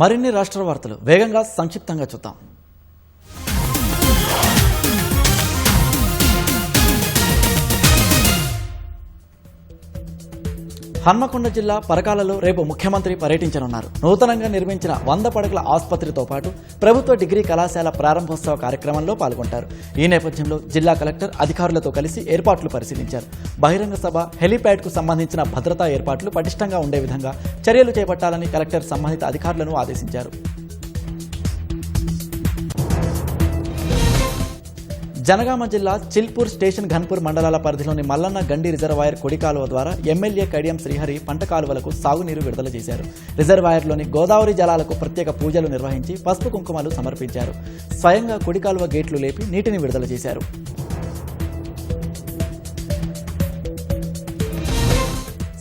మరిన్ని రాష్ట్ర వార్తలు వేగంగా సంక్షిప్తంగా చూద్దాం. హన్మకొండ జిల్లా పరకాలలో రేపు ముఖ్యమంత్రి పర్యటించనున్నారు. నూతనంగా నిర్మించిన 100 పడకల ఆసుపత్రితో పాటు ప్రభుత్వ డిగ్రీ కళాశాల ప్రారంభోత్సవ కార్యక్రమంలో పాల్గొంటారు. ఈ నేపథ్యంలో జిల్లా కలెక్టర్ అధికారులతో కలిసి ఏర్పాట్లు పరిశీలించారు. బహిరంగ సభ, హెలీప్యాడ్కు సంబంధించిన భద్రతా ఏర్పాట్లు పటిష్టంగా ఉండే విధంగా చర్యలు చేపట్టాలని కలెక్టర్ సంబంధిత అధికారులను ఆదేశించారు. జనగామ జిల్లా చిల్పూర్ స్టేషన్ ఘన్పూర్ మండలాల పరిధిలోని మల్లన్న గండి రిజర్వాయర్ కుడి కాలువ ద్వారా ఎమ్మెల్యే కడియం శ్రీహరి పంట కాలువలకు సాగునీరు విడుదల చేశారు. రిజర్వాయర్లోని గోదావరి జలాలకు ప్రత్యేక పూజలు నిర్వహించి పసుపు కుంకుమలు సమర్పించారు. స్వయంగా కుడి కాలువ గేట్లు లేపి నీటిని విడుదల చేశారు.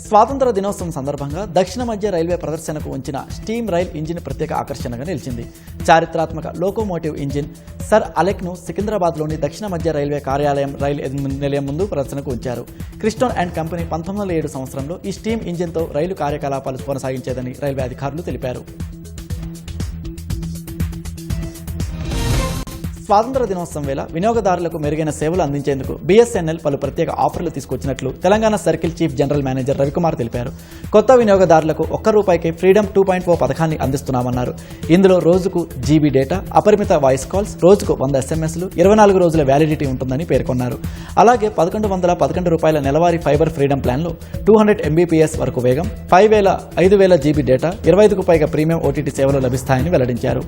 స్వాతంత్ర దినోత్సవం సందర్భంగా దక్షిణ మధ్య రైల్వే ప్రదర్శనకు ఉంచిన స్టీమ్ రైల్ ఇంజిన్ ప్రత్యేక ఆకర్షణగా నిలిచింది. చారిత్రాత్మక లోకోమోటివ్ ఇంజిన్ సర్ అలెక్ను సికింద్రాబాద్లోని దక్షిణ మధ్య రైల్వే కార్యాలయం రైలు నిలయం ముందు ప్రదర్శనకు ఉంచారు. క్రిస్టోన్ అండ్ కంపెనీ 1907 సంవత్సరంలో ఈ స్టీమ్ ఇంజిన్తో రైలు కార్యకలాపాలు కొనసాగించేదని రైల్వే అధికారులు తెలిపారు. స్వాతంత్ర దినోత్సవం వేళ వినియోగదారులకు మెరుగైన సేవలు అందించేందుకు BSNL పలు ప్రత్యేక ఆఫర్లు తీసుకొచ్చినట్లు Telangana circle chief general manager Ravikumar తెలిపారు. కొత్త వినియోగదారులకు ₹1 ఫ్రీడమ్ 2.0 పథకాన్ని అందిస్తున్నామన్నారు. ఇందులో రోజుకు GB డేటా, అపరిమిత వాయిస్ కాల్స్, రోజుకు 100 SMSలు, 24 రోజుల వ్యాలిడిటీ ఉంటుందని పేర్కొన్నారు. అలాగే ₹1111 నెలవారీ ఫైబర్ ఫ్రీడమ్ ప్లాన్లో 200 Mbps వరకు వేగం, 5000 GB డేటా, 25కు పైగా ప్రీమియం OTT సేవలు లభిస్తాయని వెల్లడించారు.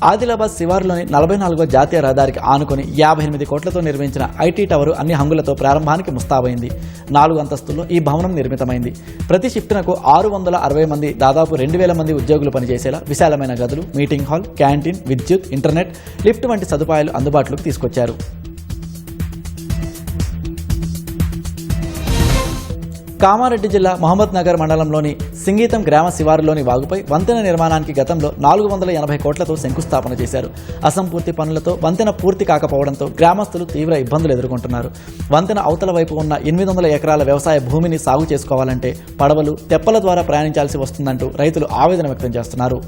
ఆదిలాబాద్ శివారులోని 44వ జాతీయ రహదారికి ఆనుకొని 58 కోట్లతో నిర్మించిన ఐటీ టవర్ అన్ని హంగులతో ప్రారంభానికి ముస్తాబైంది. 4 అంతస్తుల్లో ఈ భవనం నిర్మితమైంది. ప్రతి షిఫ్ట్నకు 660 మంది, దాదాపు 2000 మంది ఉద్యోగులు పనిచేసేలా విశాలమైన గదులు, మీటింగ్ హాల్, క్యాంటీన్, విద్యుత్, ఇంటర్నెట్, లిఫ్ట్ వంటి సదుపాయాలు అందుబాటులోకి తీసుకొచ్చారు. కామారెడ్డి జిల్లా మహమ్మద్ నగర్ మండలంలోని సింగీతం గ్రామ శివారులోని వాగుపై వంతెన నిర్మాణానికి గతంలో 480 కోట్లతో శంకుస్థాపన చేశారు. అసంపూర్తి పనులతో వంతెన పూర్తి కాకపోవడంతో గ్రామస్తులు తీవ్ర ఇబ్బందులు ఎదుర్కొంటున్నారు. వంతెన అవతల వైపు ఉన్న 800 ఎకరాల వ్యవసాయ భూమిని సాగు చేసుకోవాలంటే పడవలు, తెప్పల ద్వారా ప్రయాణించాల్సి వస్తుందంటూ రైతులు ఆవేదన వ్యక్తం చేస్తున్నారు.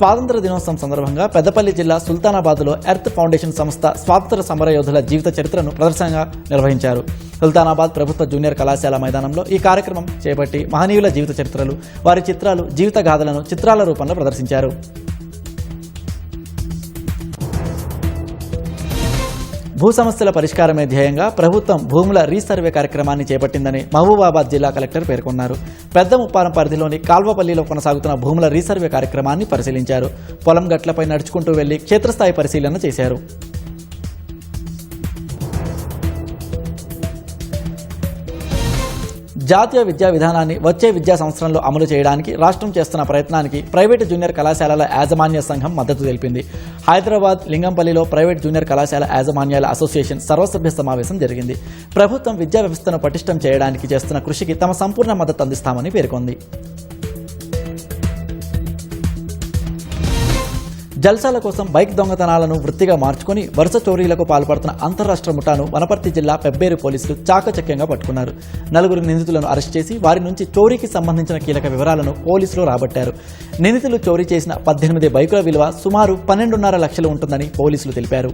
స్వాతంత్ర దినోత్సవం సందర్భంగా పెద్దపల్లి జిల్లా సుల్తానాబాద్లో ఎర్త్ ఫౌండేషన్ సంస్థ స్వాతంత్ర సమరయోధుల జీవిత చరిత్రను ప్రదర్శనగా నిర్వహించారు. సుల్తానాబాద్ ప్రభుత్వ జూనియర్ కళాశాల మైదానంలో ఈ కార్యక్రమం చేపట్టి మహనీయుల జీవిత చరిత్రలు, వారి చిత్రాలు, జీవిత గాథలను చిత్రాల రూపంలో ప్రదర్శించారు. భూ సమస్యల పరిష్కారమే ధ్యేయంగా ప్రభుత్వం భూముల రీసర్వే కార్యక్రమాన్ని చేపట్టిందని మహబూబాబాద్ జిల్లా కలెక్టర్ పేర్కొన్నారు. పెద్ద ముప్పారం పరిధిలోని కాల్వపల్లిలో కొనసాగుతున్న భూముల రీసర్వే కార్యక్రమాన్ని పరిశీలించారు. పొలం గట్లపై నడుచుకుంటూ వెళ్లి క్షేత్రస్థాయి పరిశీలన చేశారు. జాతీయ విద్యా విధానాన్ని వచ్చే విద్యా సంవత్సరంలో అమలు చేయడానికి రాష్ట్రం చేస్తున్న ప్రయత్నానికి ప్రైవేటు జూనియర్ కళాశాలల యాజమాన్య సంఘం మద్దతు తెలిపింది. హైదరాబాద్ లింగంపల్లిలో ప్రైవేట్ జూనియర్ కళాశాల యాజమాన్యాల అసోసియేషన్ సర్వసభ్య సమావేశం జరిగింది. ప్రభుత్వం విద్యా వ్యవస్థను పటిష్టం చేయడానికి చేస్తున్న కృషికి తమ సంపూర్ణ మద్దతు అందిస్తామని పేర్కొంది. జల్సాల కోసం బైక్ దొంగతనాలను వృత్తిగా మార్చుకుని వరుస చోరీలకు పాల్పడుతున్న అంతర్రాష్ట్ర ముఠాను వనపర్తి జిల్లా పెబ్బేరు పోలీసులు చాకచక్యంగా పట్టుకున్నారు. 4 నిందితులను అరెస్ట్ చేసి వారి నుంచి చోరీకి సంబంధించిన కీలక వివరాలను పోలీసులు రాబట్టారు. నిందితులు చోరీ చేసిన 18 బైకుల విలువ సుమారు 12.5 లక్షలు ఉంటుందని పోలీసులు తెలిపారు.